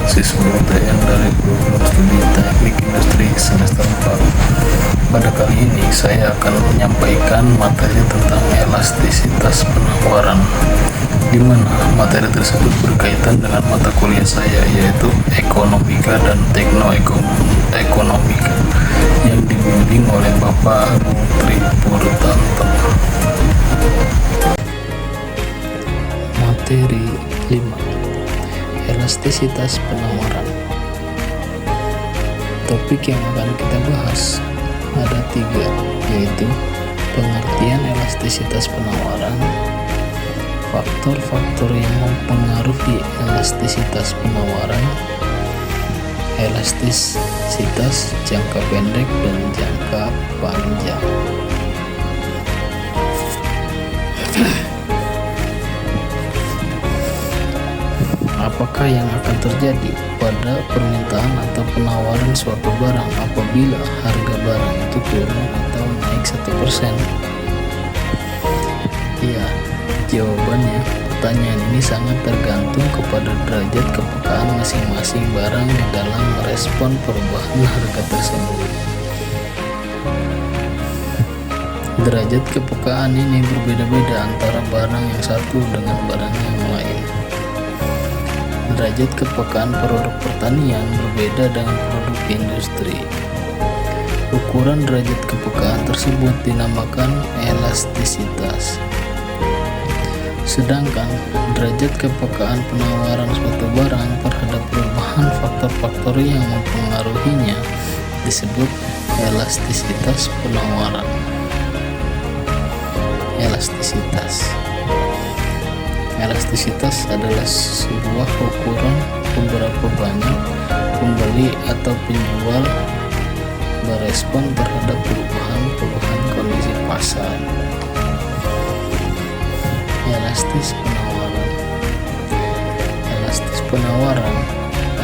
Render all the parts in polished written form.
siswa UTN dari program studi Teknik Industri semester 4. Pada kali ini saya akan menyampaikan materi tentang elastisitas penawaran, di mana materi tersebut berkaitan dengan mata kuliah saya, yaitu Ekonomika dan Teknoekonomika yang dibimbing oleh Bapak Agung Tripurtanto. Materi 5. Elastisitas penawaran. Topik yang akan kita bahas ada 3, yaitu pengertian elastisitas penawaran, faktor-faktor yang mempengaruhi elastisitas penawaran, elastisitas jangka pendek dan jangka panjang. Apakah yang akan terjadi pada permintaan atau penawaran suatu barang apabila harga barang itu turun atau naik 1%? Ya, jawabannya, pertanyaan ini sangat tergantung kepada derajat kepekaan masing-masing barang di dalam merespon perubahan harga tersebut. Derajat kepekaan ini berbeda-beda antara barang yang satu dengan barang yang lain. Derajat kepekaan produk pertanian berbeda dengan produk industri. Ukuran derajat kepekaan tersebut dinamakan elastisitas. Sedangkan derajat kepekaan penawaran suatu barang terhadap perubahan faktor-faktor yang mempengaruhinya disebut elastisitas penawaran. Elastisitas adalah sebuah ukuran seberapa banyak pembeli atau penjual berespon terhadap perubahan kondisi pasar. Elastis penawaran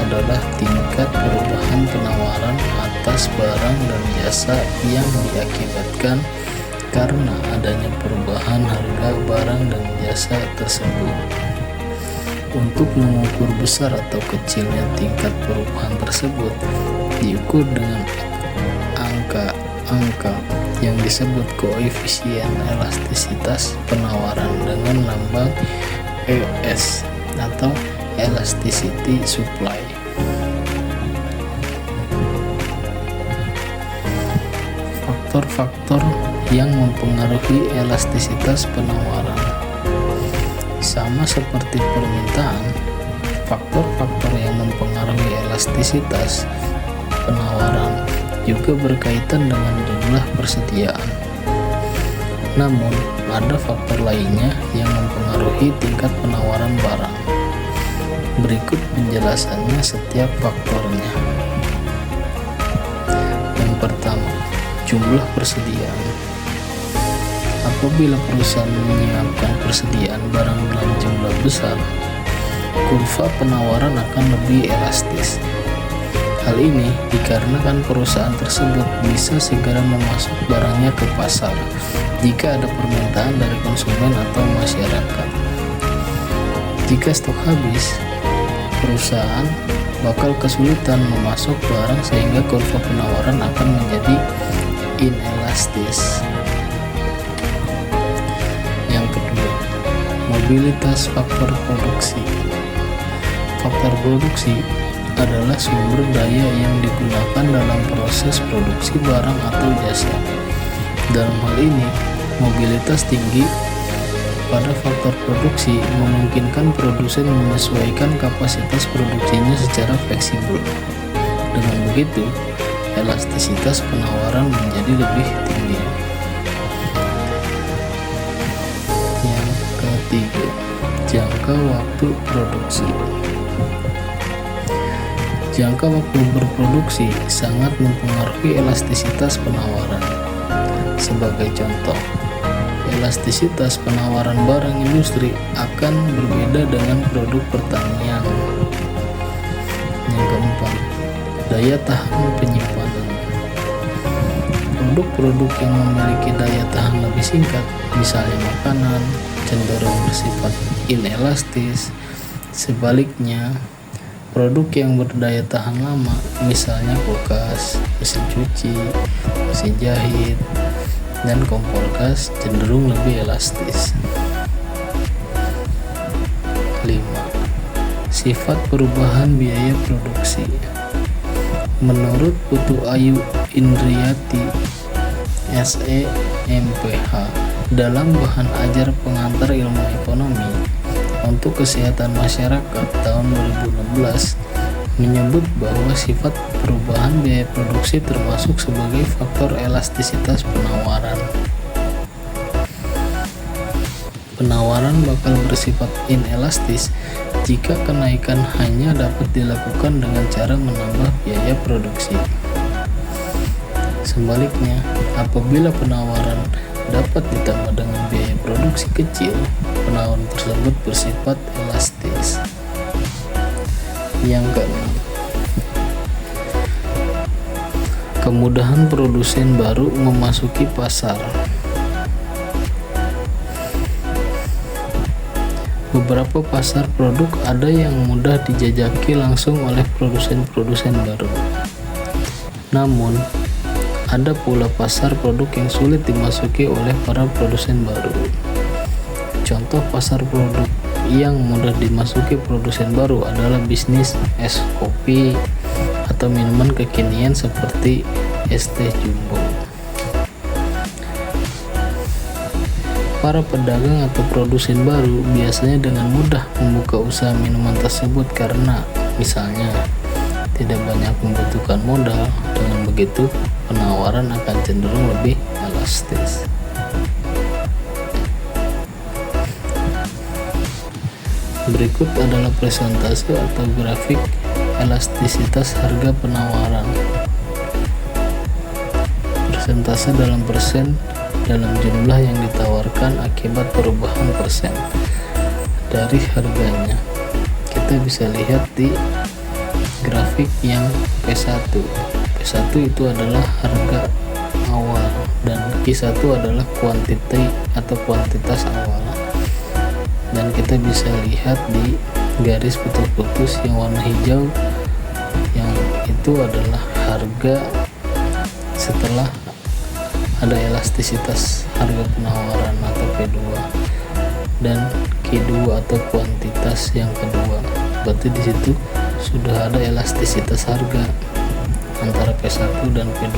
adalah tingkat perubahan penawaran atas barang dan jasa yang diakibatkan karena adanya perubahan harga barang dan jasa tersebut. Untuk mengukur besar atau kecilnya tingkat perubahan tersebut diukur dengan angka yang disebut koefisien elastisitas penawaran dengan lambang ES atau elasticity supply. Faktor-faktor yang mempengaruhi elastisitas penawaran. Sama seperti permintaan, faktor-faktor yang mempengaruhi elastisitas penawaran juga berkaitan dengan jumlah persediaan. Namun, ada faktor lainnya yang mempengaruhi tingkat penawaran barang. Berikut penjelasannya setiap faktornya. Yang pertama, jumlah persediaan. Apabila perusahaan menyiapkan persediaan barang dalam jumlah besar, kurva penawaran akan lebih elastis. Hal ini dikarenakan perusahaan tersebut bisa segera memasok barangnya ke pasar jika ada permintaan dari konsumen atau masyarakat. Jika stok habis, perusahaan bakal kesulitan memasok barang sehingga kurva penawaran akan menjadi inelastis. Yang kedua, mobilitas faktor produksi. Faktor produksi adalah sumber daya yang digunakan dalam proses produksi barang atau jasa. Dalam hal ini, mobilitas tinggi pada faktor produksi memungkinkan produsen menyesuaikan kapasitas produksinya secara fleksibel. Dengan begitu, elastisitas penawaran menjadi lebih tinggi. Yang ketiga, jangka waktu produksi. Jangka waktu berproduksi sangat mempengaruhi elastisitas penawaran. Sebagai contoh, elastisitas penawaran barang industri akan berbeda dengan produk pertanian. Yang keempat, daya tahan penyimpanan. Produk-produk yang memiliki daya tahan lebih singkat, misalnya makanan, cenderung bersifat inelastis. Sebaliknya, Produk yang berdaya tahan lama, misalnya kulkas, mesin cuci, mesin jahit, dan kompor gas cenderung lebih elastis. 5. Sifat perubahan biaya produksi. Menurut Putu Ayu Indriati, SE, MPH, dalam bahan ajar pengantar ilmu ekonomi untuk kesehatan masyarakat tahun 2016 menyebut bahwa sifat perubahan biaya produksi termasuk sebagai faktor elastisitas penawaran. Penawaran bakal bersifat inelastis jika kenaikan hanya dapat dilakukan dengan cara menambah biaya produksi. Sebaliknya, apabila penawaran dapat ditambah dengan biaya produksi kecil, penawaran tersebut bersifat elastis. Yang keenam, kemudahan produsen baru memasuki pasar. Beberapa pasar produk ada yang mudah dijajaki langsung oleh produsen-produsen baru. Namun, ada pula pasar produk yang sulit dimasuki oleh para produsen baru. Contoh pasar produk yang mudah dimasuki produsen baru adalah bisnis es kopi atau minuman kekinian seperti es teh jumbo. Para pedagang atau produsen baru biasanya dengan mudah membuka usaha minuman tersebut karena misalnya tidak banyak membutuhkan modal. Dengan begitu, penawaran akan cenderung lebih elastis. Berikut adalah presentase atau grafik elastisitas harga penawaran. Persentase dalam persen dalam jumlah yang ditawarkan akibat perubahan persen dari harganya. Kita bisa lihat di grafik yang P1. P1 itu adalah harga awal dan Q1 adalah kuantitas awal. Dan kita bisa lihat di garis putus-putus yang warna hijau, yang itu adalah harga setelah ada elastisitas harga penawaran atau P2, dan Q2 atau kuantitas yang kedua. Berarti di situ sudah ada elastisitas harga antara P1 dan P2.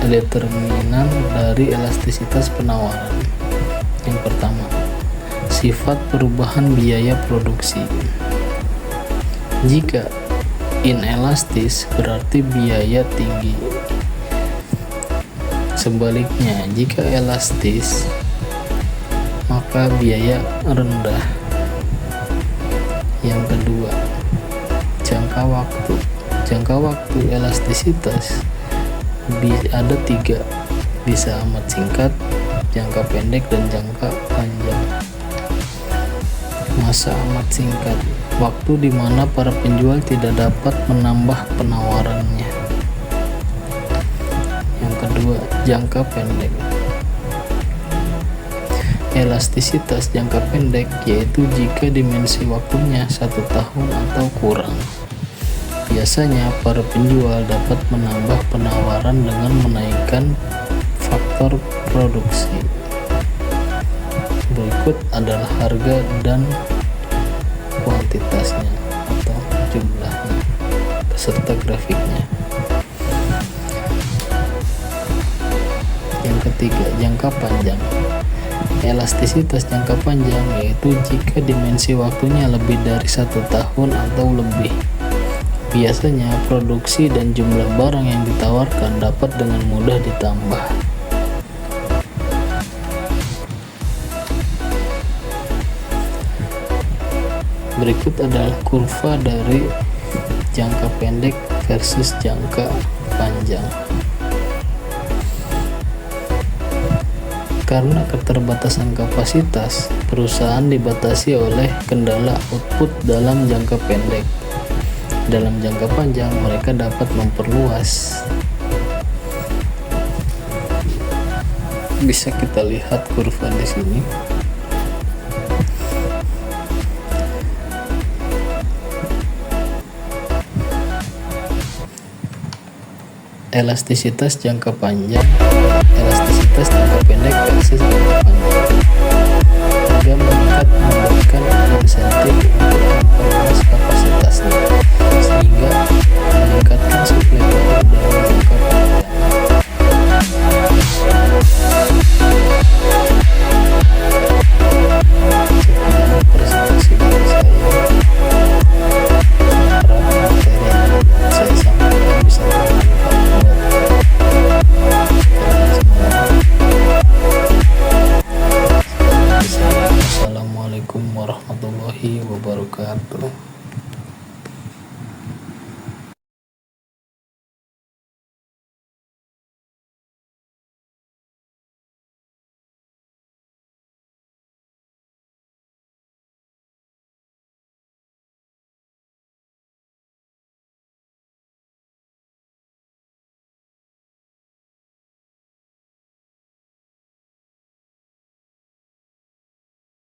Determinan dari elastisitas penawaran. Yang pertama, sifat perubahan biaya produksi. Jika inelastis berarti biaya tinggi. Sebaliknya, jika elastis maka biaya rendah. Yang kedua, jangka waktu. Jangka waktu elastisitas ada 3, bisa amat singkat, jangka pendek, dan jangka panjang. Masa amat singkat, waktu di mana para penjual tidak dapat menambah penawarannya. Yang kedua, jangka pendek. Elastisitas jangka pendek yaitu jika dimensi waktunya 1 tahun atau kurang. Biasanya para penjual dapat menambah penawaran dengan menaikkan faktor produksi. Berikut adalah harga dan kuantitasnya atau jumlahnya beserta grafiknya. Yang ketiga, jangka panjang. Elastisitas jangka panjang yaitu jika dimensi waktunya lebih dari 1 tahun atau lebih. Biasanya produksi dan jumlah barang yang ditawarkan dapat dengan mudah ditambah. Berikut adalah kurva dari jangka pendek versus jangka panjang. Karena keterbatasan kapasitas, perusahaan dibatasi oleh kendala output dalam jangka pendek. Dalam jangka panjang, mereka dapat memperluas Bisa kita lihat kurva di sini. Elastisitas jangka panjang, elastisitas jangka pendek versus jangka panjang. Harga meningkat memberikan insentif untuk memperluas kapasitasnya.